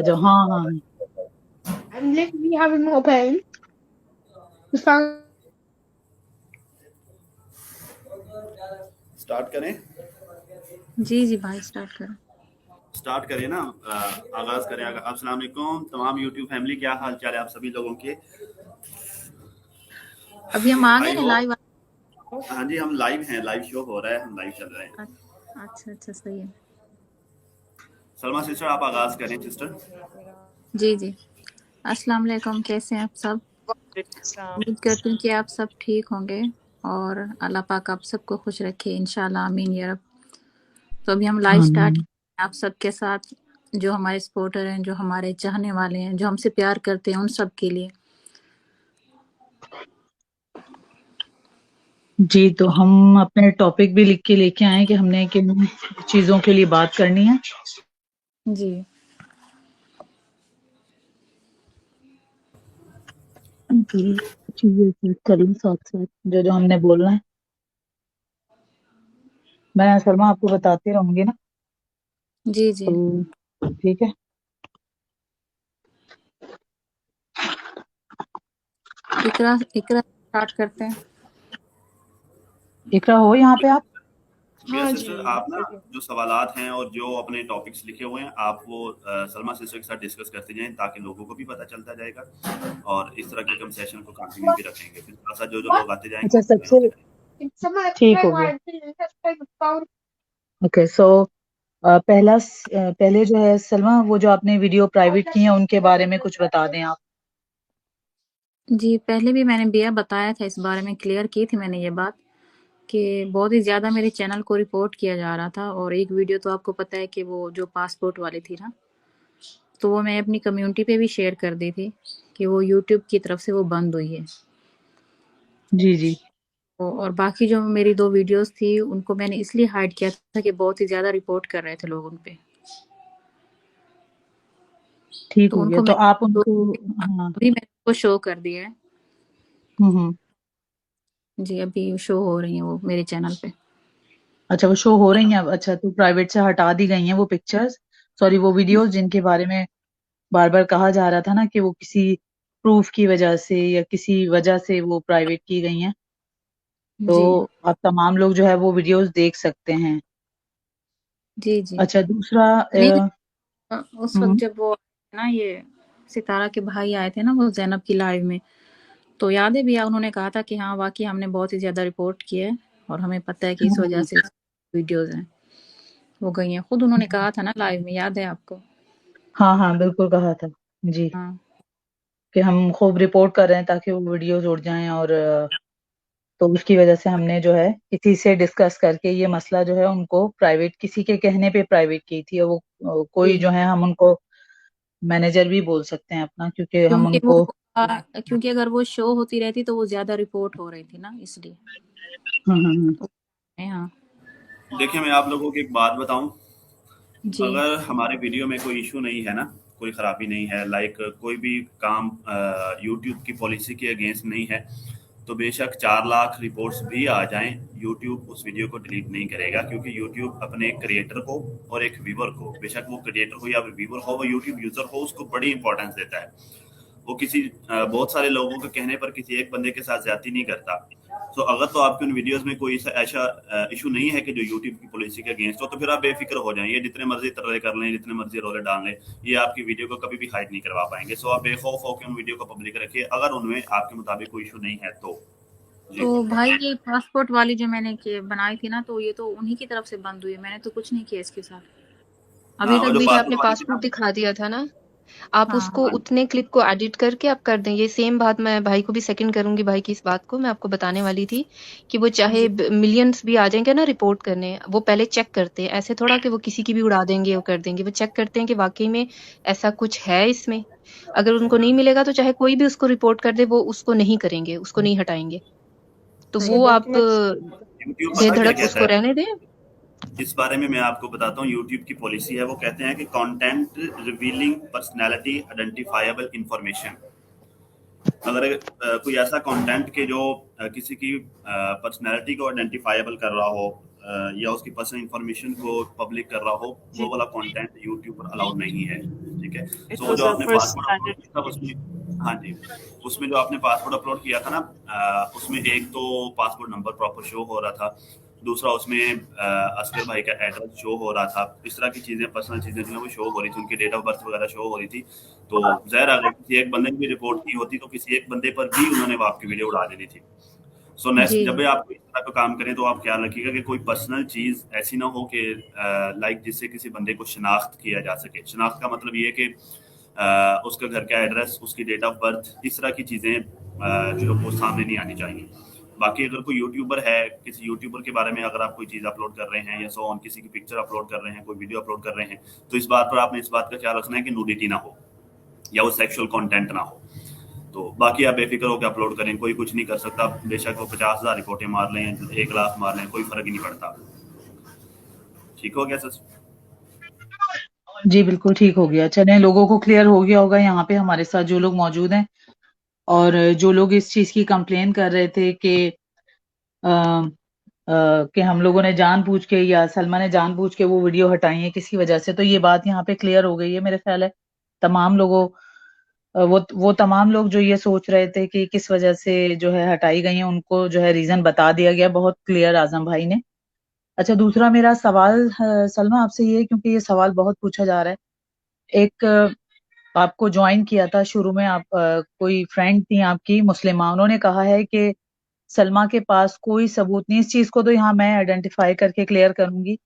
जो हाँ हाँ I'm literally having more pain. We found start करें। जी जी भाई स्टार्ट करें ना। आगाज करें। अस्सलाम वालेकुम तमाम यूट्यूब फैमिली, क्या हाल चाल है आप सभी लोगों के। अभी हम आ गए आई हैं होप। लाइव। हाँ जी, हम लाइव हैं, लाइव शो हो रहा है, हम लाइव चल रहे हैं। अच्छा अच्छा सही है। सलमा सिस्टर, आप आगाज करें सिस्टर। जी जी अस्सलाम वालेकुम, कैसे हैं आप सब। उम्मीद करती हूँ कि आप सब ठीक होंगे और अल्लाह पाक आप सबको खुश रखे इंशाल्लाह, आमीन या रब। तो अभी हम लाइव स्टार्ट आमीन। आप सबके साथ, जो हमारे सपोर्टर हैं, जो हमारे चाहने वाले हैं, जो हमसे प्यार करते हैं, उन सब के लिए। जी, तो हम अपने टॉपिक भी लिख के लेके आए कि हमने किन चीजों के लिए बात करनी है। जी जी, चीजें सेट कर लूं साथ साथ जो जो हमने बोलना है। मैं शर्मा आपको बताती रहूंगी ना, जी जी तो ठीक है। इकरा इकरा स्टार्ट करते हैं। इकरा हो यहाँ पे आप। यस सिस्टर, आप ना जो सवालात हैं और जो अपने टॉपिक्स लिखे हुए हैं आप वो सलमा सिस्टर के साथ डिस्कस करते जाएं, ताकि लोगों को भी पता चलता जाएगा और इस तरह के हम सेशन को कंटिन्यू भी रखेंगे। फिर साथ साथ जो जो लोग आते जाएंगे अच्छा, वो शामिल सबसे होते जाएंगे। ठीक हो गया। ओके, सो पहले जो है सलमा, वो जो आपने वीडियो प्राइवेट की है उनके बारे में कुछ बता दें आप। जी पहले भी मैंने बिया बताया था, इस बारे में क्लियर की थी मैंने ये बात कि बहुत ही ज़्यादा मेरे चैनल को रिपोर्ट किया जा रहा था। और एक वीडियो तो आपको पता है कि वो जो पासपोर्ट वाली थी ना, तो वो मैं अपनी कम्युनिटी पे भी शेयर कर दी थी कि वो यूट्यूब की तरफ से वो बंद हुई है। जी जी, और बाकी जो मेरी 2 वीडियोस थी उनको मैंने इसलिए हाइड किया था कि बहुत ही ज़्यादा रिपोर्ट कर रहे थे लोग उन पे। ठीक तो हो गया। उनको तो मैं आप उनको, हाँ, अभी मैंने उनको शो कर दिया है। हम्म। जी अभी शो हो रही है वो मेरे चैनल पे। अच्छा, वो शो हो रही हैं अब। अच्छा, तो प्राइवेट से हटा दी गई हैं वो पिक्चर्स, सॉरी वो वीडियोस जिनके बारे में बार बार कहा जा रहा था ना कि वो किसी प्रूफ की वजह से या किसी वजह से वो प्राइवेट की गई हैं। तो जी आप तमाम लोग जो है वो वीडियोस देख सकते हैं। जी जी अच्छा, दूसरा नहीं उस वक्त हम्म, जब वो ना ये सितारा के भाई आए थे ना वो जैनब की लाइव में, तो याद है भैया उन्होंने कहा था कि हाँ वाकई हमने बहुत ही ज्यादा रिपोर्ट किया है और हमें पता है कि इस वजह हाँ से वीडियोज हैं वो गई हैं। खुद उन्होंने कहा था ना लाइव में, याद है आपको। हाँ हाँ, बिल्कुल कहा था जी, हाँ कि हम खूब रिपोर्ट कर रहे हैं ताकि वो वीडियोस उड़ जाएं। और तो उसकी वजह से हमने जो है किसी से डिस्कस करके ये मसला जो है उनको प्राइवेट, किसी के कहने पे प्राइवेट की थी। और वो कोई जी जो है, हम उनको मैनेजर भी बोल सकते हैं अपना, क्योंकि हम क्योंकि वो उनको क्योंकि अगर वो शो होती रहती तो वो ज्यादा रिपोर्ट हो रही थी ना, इसलिए। हम्म। हाँ देखिए, मैं आप लोगों को एक बात बताऊं। जी अगर हमारे वीडियो में कोई इशू नहीं है ना, कोई खराबी नहीं है, लाइक कोई भी काम यूट्यूब की पॉलिसी के अगेंस्ट नहीं है, तो बेशक 4 लाख रिपोर्ट्स भी आ जाएं, यूट्यूब उस वीडियो को डिलीट नहीं करेगा। क्योंकि यूट्यूब अपने क्रिएटर को और एक व्यूवर को, बेशक वो क्रिएटर हो या व्यूवर हो, वो यूट्यूब यूजर हो, उसको बड़ी इंपॉर्टेंस देता है। वो किसी बहुत सारे लोगों के कहने पर किसी एक बंदे के साथ ज्यादती नहीं करता। तो अगर तो आपके उन वीडियोस में कोई ऐसा इशू नहीं है कि जो यूट्यूब की पॉलिसी के अगेंस्ट हो, तो फिर आप बेफिक्र हो जाएं। ये जितने मर्जी तरह कर लें, जितने मर्जी रोले डाल लें, ये आपकी वीडियो को कभी भी हाइड नहीं करवा पाएंगे। सो आप बेखौफ होकर उन वीडियो को पब्लिक रखिए, अगर उनमें आपके मुताबिक कोई इशू नहीं है तो। जी। तो भाई ये पासपोर्ट वाली जो मैंने बनाई थी ना, तो ये तो उन्हीं की तरफ से बंद हुई है, मैंने तो कुछ नहीं किया इसके साथ हाँ, अभी वो तक जो भी ये जो। आपने पासपोर्ट वाली थी ना। पासपोर्ट दिखा दिया था ना, आप हाँ उसको हाँ जी। उतने क्लिप को एडिट करके आप कर दें। ये सेम बात मैं भाई को भी सेकंड करूंगी, भाई की इस बात को मैं आपको बताने वाली थी कि वो चाहे जी मिलियंस भी आ जाएंगे ना रिपोर्ट करने, वो पहले चेक करते हैं। ऐसे थोड़ा कि वो किसी की भी उड़ा देंगे, वो कर देंगे। वो चेक करते हैं कि वाकई में ऐसा कुछ है इसमें। अगर उनको नहीं मिलेगा तो चाहे कोई भी उसको रिपोर्ट कर दे, वो उसको नहीं करेंगे, उसको नहीं हटाएंगे। तो सही वो है। आप यूट्यूब पता क्या बेधड़क कहता उसको है रहने दें। इस बारे में, मैं आपको बताता हूँ। यूट्यूब की पॉलिसी है, वो कहते हैं कि content revealing personality identifiable information. अगर कोई ऐसा कंटेंट के जो किसी की पर्सनैलिटी को आइडेंटिफाइबल कर रहा हो, या उसकी पर्सनल इंफॉर्मेशन को पब्लिक कर रहा हो, वो वाला कंटेंट यूट्यूब पर अलाउड नहीं है। ठीक है, It सो was जो our आपने first पासवर्ड अपलोड target. किया था उसमें, हाँ जी, उसमें जो आपने पासवर्ड अपलोड किया था ना, उसमें एक तो पासपोर्ट नंबर प्रॉपर शो हो रहा था, दूसरा उसमें असगर भाई का एड्रेस शो हो रहा था, इस तरह की चीजें, पर्सनल चीजें जो है वो शो हो रही थी, उनकी डेट ऑफ बर्थ वगैरह शो हो रही थी। तो ज़ाहिर अगर किसी एक बंदे ने भी रिपोर्ट की होती तो किसी एक बंदे पर भी उन्होंने वो आपकी वीडियो उड़ा देनी थी। सो नेक्स्ट जी जब भी जी आप इस तरह का काम करें तो आप ख्याल रखिएगा कि कोई पर्सनल चीज ऐसी ना हो कि लाइक जिससे किसी बंदे को शनाख्त किया जा सके। शनाख्त का मतलब ये है कि उसका घर का एड्रेस, उसकी डेट ऑफ बर्थ, इस तरह की चीजें जो वो सामने नहीं आनी चाहिए। बाकी अगर कोई यूट्यूबर है, किसी यूट्यूबर के बारे में अगर आप कोई चीज़ अपलोड कर रहे हैं या सो ऑन, किसी की पिक्चर अपलोड कर रहे हैं, कोई वीडियो अपलोड कर रहे हैं, तो इस बात पर आपने इस बात का ख्याल रखना है कि नूडिटी ना हो या वो सेक्सुअल कंटेंट ना हो। तो बाकी आप बेफिक्र होकर अपलोड करें, कोई कुछ नहीं कर सकता। बेशक वो 50,000 रिपोर्टें मार लें, 1 लाख मार लें, कोई फर्क ही नहीं पड़ता। ठीक हो गया सर? जी बिल्कुल ठीक हो गया। चलें, लोगों को क्लियर हो गया होगा यहाँ पे हमारे साथ जो लोग मौजूद हैं, और जो लोग इस चीज की कंप्लेन कर रहे थे कि हम लोगों ने जानबूझ के या सलमा ने जानबूझ के वो वीडियो हटाई है किसी वजह से, तो ये बात यहाँ पे क्लियर हो गई है मेरे ख्याल है। तमाम लोगों वो तमाम लोग जो ये सोच रहे थे कि किस वजह से जो है हटाई गई है, उनको जो है रीजन बता दिया गया बहुत क्लियर आजम भाई ने। अच्छा, दूसरा मेरा सवाल सलमा आपसे ये है, क्योंकि ये सवाल बहुत पूछा जा रहा है। एक आपको ज्वाइन किया था शुरू में, आप कोई फ्रेंड थी आपकी मुस्लिमा, उन्होंने कहा है कि सलमा के पास कोई सबूत नहीं। इस चीज को तो यहाँ मैं आइडेंटिफाई करके क्लियर करूंगी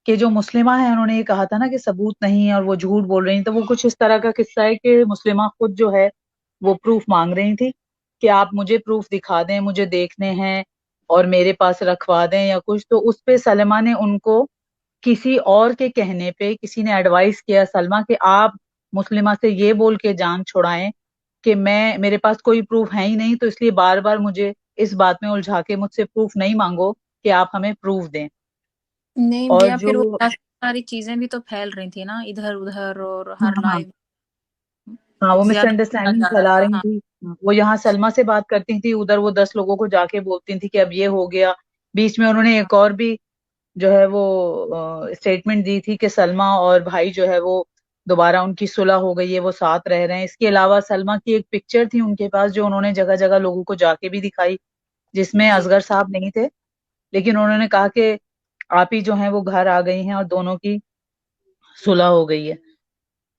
कि जो मुस्लिमा है उन्होंने ये कहा था ना कि सबूत नहीं है और वो झूठ बोल रही, तो वो कुछ इस तरह का किस्सा है कि मुस्लिमा खुद जो है वो प्रूफ मांग रही थी कि आप मुझे प्रूफ दिखा दें, मुझे देखने हैं और मेरे पास रखवा दें या कुछ। तो उस पे सलमा ने उनको किसी और के कहने पे किसी ने एडवाइस किया सलमा कि आप मुस्लिमा से ये बोल के जान छुड़ाएं कि मेरे पास कोई प्रूफ है ही नहीं, तो इसलिए बार बार मुझे इस बात में उलझा के मुझसे प्रूफ नहीं मांगो कि आप हमें प्रूफ दें। नहीं और भैया, जो फिर वो काफी सारी चीजें भी तो फैल रही थी ना इधर उधर, और हाँ हर हाँ लाइव हाँ, वो ज्यादा बोला मिसअंडरस्टैंडिंग जा रहा फैला था। रही हाँ थी। वो यहाँ सलमा से बात करती थी, उधर वो 10 लोगों को जाके बोलती थी कि अब ये हो गया। बीच में उन्होंने एक और भी जो है वो स्टेटमेंट दी थी कि सलमा और भाई जो है वो दोबारा उनकी सुलह हो गई है, वो साथ रह रहे हैं। इसके अलावा सलमा की एक पिक्चर थी उनके पास जो उन्होंने जगह जगह लोगों को जाके भी दिखाई, जिसमें जी असगर साहब नहीं थे, लेकिन उन्होंने कहा कि आप ही जो है वो घर आ गई हैं और दोनों की सुलह हो गई है।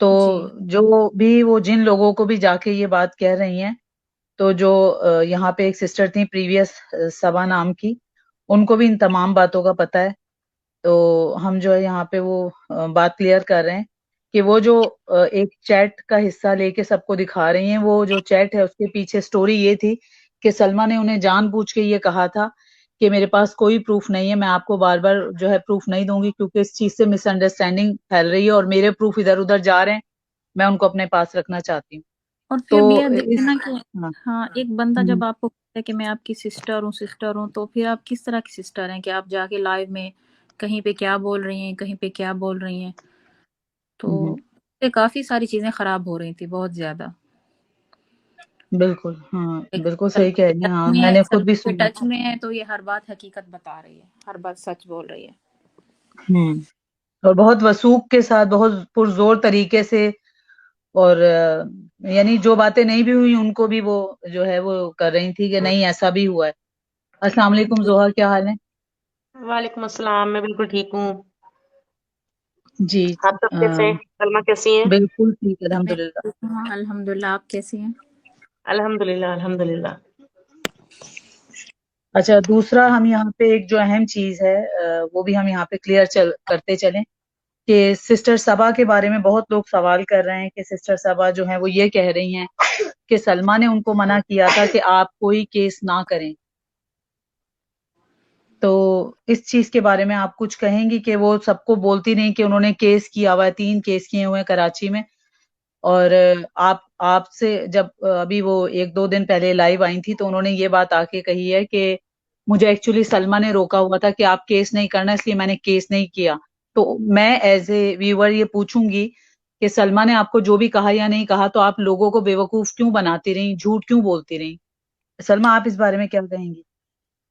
तो जी जो भी वो जिन लोगों को भी जाके ये बात कह रही हैं, तो जो यहाँ पे एक सिस्टर थी प्रीवियस सबा नाम की, उनको भी इन तमाम बातों का पता है। तो हम जो है यहाँ पे वो बात क्लियर कर रहे हैं कि वो जो एक चैट का हिस्सा लेके सबको दिखा रही हैं, वो जो चैट है उसके पीछे स्टोरी ये थी कि सलमा ने उन्हें जानबूझ के ये कहा था कि मेरे पास कोई प्रूफ नहीं है, मैं आपको बार बार जो है प्रूफ नहीं दूंगी क्योंकि इस चीज से मिसअंडरस्टैंडिंग फैल रही है और मेरे प्रूफ इधर उधर जा रहे हैं, मैं उनको अपने पास रखना चाहती हूँ। और फिर भैया तो देखिए इस ना कि हाँ हाँ, एक बंदा हम्म, जब आपको कहता है कि मैं आपकी सिस्टर हूँ, तो फिर आप किस तरह की सिस्टर हैं कि आप जाके लाइव में कहीं पे क्या बोल रही हैं, कहीं पे क्या बोल रही हैं। तो हम्म, ये काफी सारी चीजें खराब हो रही थी, बहुत ज्यादा। बिल्कुल हाँ, लेकिन बिल्कुल सही कह रही हैं। हाँ, मैंने खुद भी सलमा के सुना। टच में है तो ये हर बात हकीकत बता रही है, हर बात सच बोल रही है। और बहुत वसूख के साथ, बहुत पुरजोर तरीके से, और यानी जो बातें नहीं भी हुई उनको भी वो जो है वो कर रही थी कि नहीं ऐसा भी हुआ है। अस्सलाम वालेकुम जोहा, क्या हाल है? वालेकुम अस्सलाम, मैं बिल्कुल ठीक हूँ। जी आप सब कैसे हैं? सलमा कैसी हैं? बिल्कुल ठीक, मैं अल्हम्दुलिल्लाह। ठीक हूँ, अल्हम्दुलिल्लाह। आप कैसी हैं? अल्हम्दुलिल्लाह अल्हम्दुलिल्लाह। अच्छा, दूसरा हम यहाँ पे एक जो अहम चीज है वो भी हम यहाँ पे क्लियर करते चलें कि सिस्टर सबा के बारे में बहुत लोग सवाल कर रहे हैं कि सिस्टर सबा जो है वो ये कह रही हैं कि सलमा ने उनको मना किया था कि आप कोई केस ना करें। तो इस चीज के बारे में आप कुछ कहेंगी कि वो सबको बोलती नहीं कि उन्होंने केस किया हुआ है, 3 केस किए हुए हैं कराची में। और आप आपसे जब अभी वो 1-2 दिन पहले लाइव आई थी तो उन्होंने ये बात आके कही है कि मुझे एक्चुअली सलमा ने रोका हुआ था कि आप केस नहीं करना, इसलिए मैंने केस नहीं किया। तो मैं एज ए व्यूअर ये पूछूंगी कि सलमा ने आपको जो भी कहा या नहीं कहा, तो आप लोगों को बेवकूफ क्यों बनाती रही, झूठ क्यों बोलती रही? सलमा, आप इस बारे में क्या कहेंगी?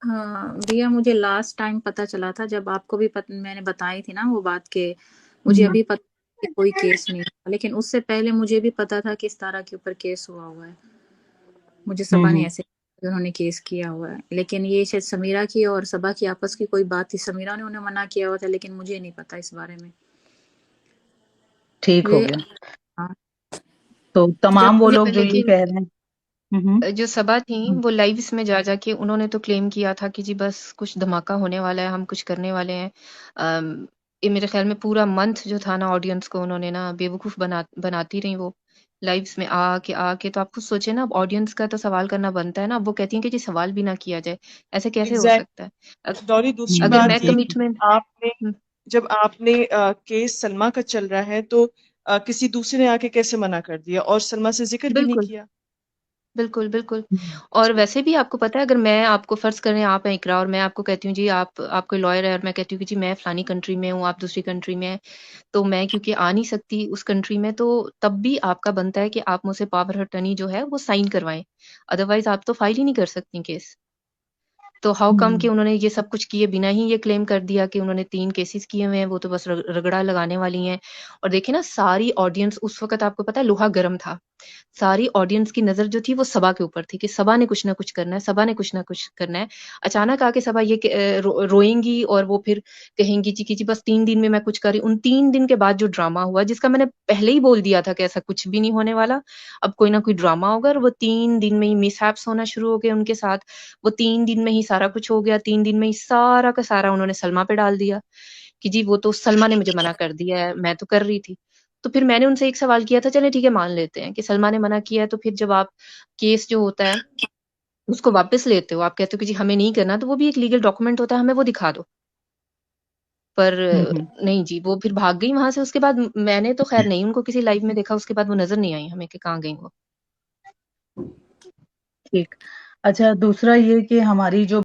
हाँ भैया, मुझे लास्ट टाइम पता चला था जब आपको भी मैंने बताई थी ना वो बात के मुझे अभी पता कि कोई केस नहीं हुआ, लेकिन उससे पहले मुझे भी पता था कि इस तरह के ऊपर केस हुआ हुआ है। मुझे सबा ने ऐसे उन्होंने केस किया हुआ है, लेकिन ये शायद समीरा की और सबा की आपस की कोई बात थी। समीरा ने उन्हें मना किया हुआ था, लेकिन मुझे नहीं पता इस बारे में। ठीक हो वे गया। हाँ, तो तमाम वो लोग जो ये लेकिन कह रहे हैं। जो सबा थी वो लाइव्स में जा जाके उन्होंने तो क्लेम किया था कि जी बस कुछ धमाका होने वाला है, हम कुछ करने वाले हैं। ये मेरे ख्याल में पूरा मंथ जो था ना ऑडियंस को उन्होंने ना बेवकूफ बनाती रही वो लाइव्स में आके। तो आप खुद सोचे ना, अब ऑडियंस का तो सवाल करना बनता है ना। अब वो कहती हैं कि जी सवाल भी ना किया जाए, ऐसे कैसे हो एग्जैक्ट सकता है? डॉली, दूसरी अगर बात मैं ये कमिटमेंट आपने जब आपने केस सलमा का चल रहा है तो किसी दूसरे ने आके कैसे मना कर दिया और सलमा से जिक्र भी नहीं बिल्कुल किया। बिल्कुल, बिल्कुल। और वैसे भी आपको पता है, अगर मैं आपको फ़र्ज़ करें आप हैं इक़रा और मैं आपको कहती हूँ जी आप कोई लॉयर है और मैं कहती हूँ कि जी मैं फ़लानी कंट्री में हूँ, आप दूसरी कंट्री में हैं, तो मैं क्योंकि आ नहीं सकती उस कंट्री में, तो तब भी आपका बनता है कि आप मुझसे पावर ऑफ अटर्नी जो है वो साइन करवाएँ। अदरवाइज़ आप तो फ़ाइल ही नहीं कर सकती केस। तो हाउ कम कि उन्होंने ये सब कुछ किए बिना ही ये क्लेम कर दिया कि उन्होंने 3 केसेस किए हुए हैं, वो तो बस रगड़ा लगाने वाली हैं। और देखिए ना, सारी ऑडियंस उस वक़्त आपको पता है लोहा गर्म था। सारी ऑडियंस की नज़र जो थी वो सबा के ऊपर थी कि सबा ने कुछ ना कुछ करना है, सबा ने कुछ ना कुछ करना है। अचानक आके सबा ये रोएँगी और वो फिर कहेंगी जी कि जी बस 3 दिन में मैं कुछ कर रही हूँ। उन 3 दिन के बाद जो ड्रामा हुआ, जिसका मैंने पहले ही बोल दिया था कि ऐसा कुछ भी नहीं होने वाला। अब कोई ना कोई ड्रामा होगा और वो 3 दिन में ही मिसहैप्स होना शुरू हो गए उनके साथ। वो 3 दिन में ही सारा कुछ हो गया, 3 दिन में ही सारा का सारा उन्होंने सलमा पे डाल दिया कि जी वो तो सलमा ने मुझे मना कर दिया है, मैं तो कर रही थी। तो फिर मैंने उनसे एक सवाल किया था, चलिए ठीक है मान लेते हैं कि सलमा ने मना किया है, तो फिर जब आप केस जो होता है उसको वापस लेते हो, आप कहते हो कि जी हमें नहीं करना, तो वो भी एक लीगल डॉक्यूमेंट होता है, हमें वो दिखा दो। पर नहीं जी, वो फिर भाग गई वहाँ से। उसके बाद मैंने तो खैर नहीं उनको किसी लाइव में देखा, उसके बाद वो नज़र नहीं आई हमें कि कहाँ गई वो। ठीक। अच्छा, दूसरा ये कि हमारी जो